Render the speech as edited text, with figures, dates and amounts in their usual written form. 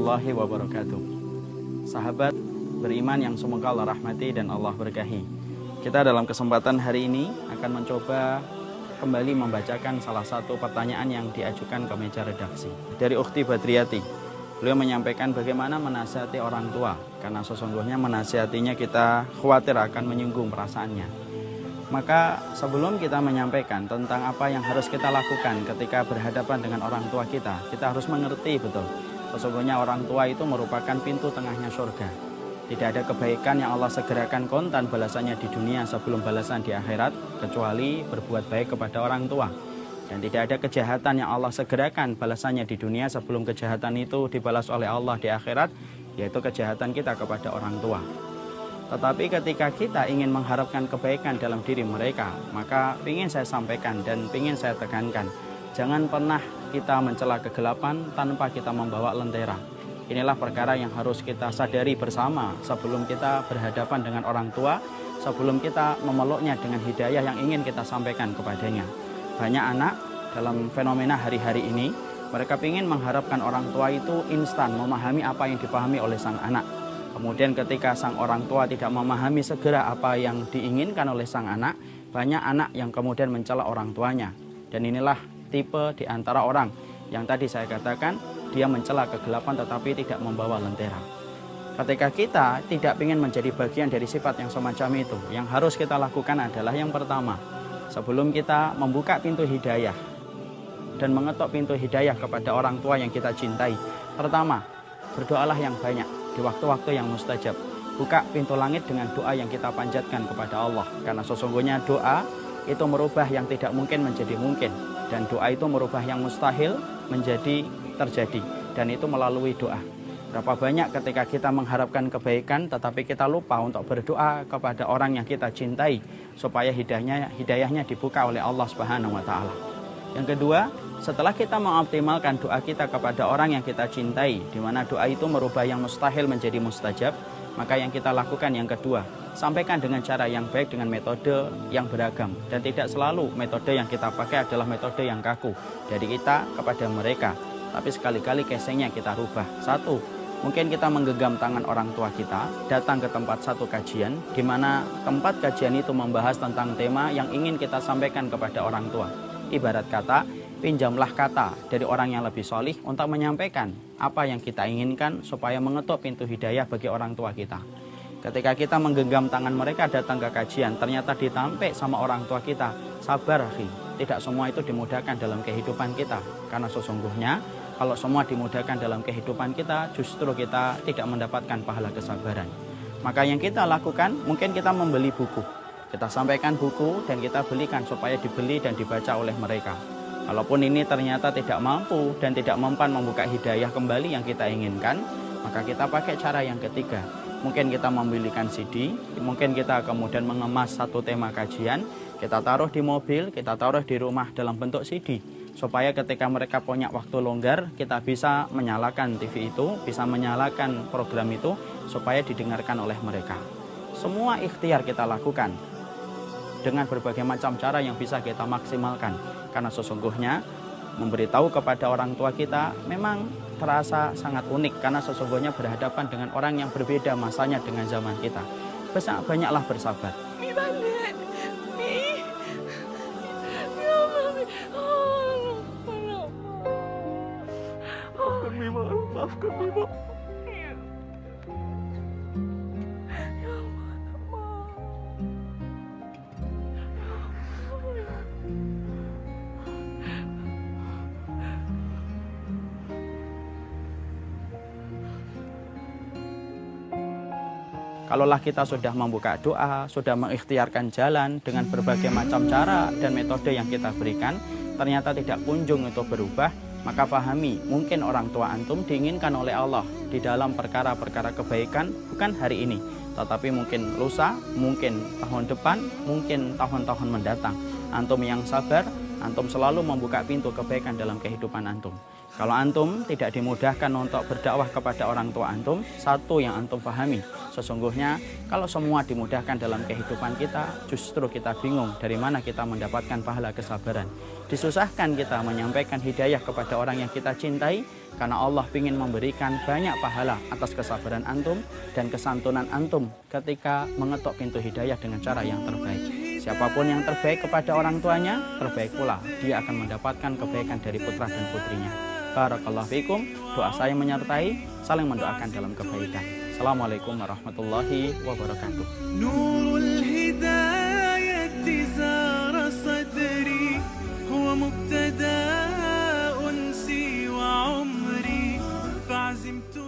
warahmatullahi wabarakatuh. Sahabat beriman yang semoga Allah rahmati dan Allah berkahi. Kita dalam kesempatan hari ini akan mencoba kembali membacakan salah satu pertanyaan yang diajukan ke meja redaksi dari Ukhti Badriyati. Beliau menyampaikan bagaimana menasihati orang tua, karena sesungguhnya menasihatinya kita khawatir akan menyinggung perasaannya. Maka sebelum kita menyampaikan tentang apa yang harus kita lakukan ketika berhadapan dengan orang tua kita harus mengerti betul. Sesungguhnya orang tua itu merupakan pintu tengahnya surga. Tidak ada kebaikan yang Allah segerakan kontan balasannya di dunia sebelum balasan di akhirat, kecuali berbuat baik kepada orang tua. Dan tidak ada kejahatan yang Allah segerakan balasannya di dunia sebelum kejahatan itu dibalas oleh Allah di akhirat, yaitu kejahatan kita kepada orang tua. Tetapi ketika kita ingin mengharapkan kebaikan dalam diri mereka, maka ingin saya sampaikan dan ingin saya tekankan, jangan pernah kita mencela kegelapan tanpa kita membawa lentera. Inilah perkara yang harus kita sadari bersama sebelum kita berhadapan dengan orang tua, sebelum kita memeluknya dengan hidayah yang ingin kita sampaikan kepadanya. Banyak anak dalam fenomena hari-hari ini, mereka ingin mengharapkan orang tua itu instan memahami apa yang dipahami oleh sang anak. Kemudian ketika sang orang tua tidak memahami segera apa yang diinginkan oleh sang anak, banyak anak yang kemudian mencela orang tuanya. Dan inilah tipe di antara orang yang tadi saya katakan, dia mencela kegelapan tetapi tidak membawa lentera. Ketika kita tidak ingin menjadi bagian dari sifat yang semacam itu, yang harus kita lakukan adalah yang pertama, sebelum kita membuka pintu hidayah dan mengetuk pintu hidayah kepada orang tua yang kita cintai, pertama, berdoalah yang banyak di waktu-waktu yang mustajab. Buka pintu langit dengan doa yang kita panjatkan kepada Allah, karena sesungguhnya doa itu merubah yang tidak mungkin menjadi mungkin, dan doa itu merubah yang mustahil menjadi terjadi, dan itu melalui doa. Berapa banyak ketika kita mengharapkan kebaikan tetapi kita lupa untuk berdoa kepada orang yang kita cintai supaya hidayahnya dibuka oleh Allah Subhanahu wa taala. Yang kedua, setelah kita mengoptimalkan doa kita kepada orang yang kita cintai, di mana doa itu merubah yang mustahil menjadi mustajab, maka yang kita lakukan yang kedua, sampaikan dengan cara yang baik dengan metode yang beragam. Dan tidak selalu metode yang kita pakai adalah metode yang kaku dari kita kepada mereka, tapi sekali-kali casingnya kita rubah. Satu, mungkin kita menggenggam tangan orang tua kita, datang ke tempat satu kajian, di mana tempat kajian itu membahas tentang tema yang ingin kita sampaikan kepada orang tua. Ibarat kata, pinjamlah kata dari orang yang lebih solih untuk menyampaikan apa yang kita inginkan supaya mengetuk pintu hidayah bagi orang tua kita. Ketika kita menggenggam tangan mereka datang ke kajian, ternyata ditampik sama orang tua kita, sabar akhi, tidak semua itu dimudahkan dalam kehidupan kita. Karena sesungguhnya kalau semua dimudahkan dalam kehidupan kita, justru kita tidak mendapatkan pahala kesabaran. Maka yang kita lakukan, mungkin kita membeli buku. Kita sampaikan buku dan kita belikan supaya dibeli dan dibaca oleh mereka. Kalaupun ini ternyata tidak mampu dan tidak mempan membuka hidayah kembali yang kita inginkan, maka kita pakai cara yang ketiga. Mungkin kita membelikan CD, mungkin kita kemudian mengemas satu tema kajian, kita taruh di mobil, kita taruh di rumah dalam bentuk CD. Supaya ketika mereka punya waktu longgar, kita bisa menyalakan TV itu, bisa menyalakan program itu, supaya didengarkan oleh mereka. Semua ikhtiar kita lakukan dengan berbagai macam cara yang bisa kita maksimalkan. Karena sesungguhnya memberitahu kepada orang tua kita memang terasa sangat unik, karena sesungguhnya berhadapan dengan orang yang berbeda masanya dengan zaman kita. Banyaklah bersabar. Maafkan Mima. Kalaulah kita sudah membuka doa, sudah mengikhtiarkan jalan dengan berbagai macam cara dan metode yang kita berikan, ternyata tidak kunjung itu berubah, maka pahami, mungkin orang tua antum diinginkan oleh Allah di dalam perkara-perkara kebaikan bukan hari ini, tetapi mungkin lusa, mungkin tahun depan, mungkin tahun-tahun mendatang. Antum yang sabar, antum selalu membuka pintu kebaikan dalam kehidupan antum. Kalau antum tidak dimudahkan untuk berdakwah kepada orang tua antum, satu yang antum pahami, sesungguhnya kalau semua dimudahkan dalam kehidupan kita, justru kita bingung dari mana kita mendapatkan pahala kesabaran. Disusahkan kita menyampaikan hidayah kepada orang yang kita cintai, karena Allah ingin memberikan banyak pahala atas kesabaran antum dan kesantunan antum ketika mengetuk pintu hidayah dengan cara yang terbaik. Siapapun yang terbaik kepada orang tuanya, terbaik pula dia akan mendapatkan kebaikan dari putra dan putrinya. Barakallahu fikum. Doa saya menyertai, saling mendoakan dalam kebaikan. Assalamualaikum warahmatullahi wabarakatuh.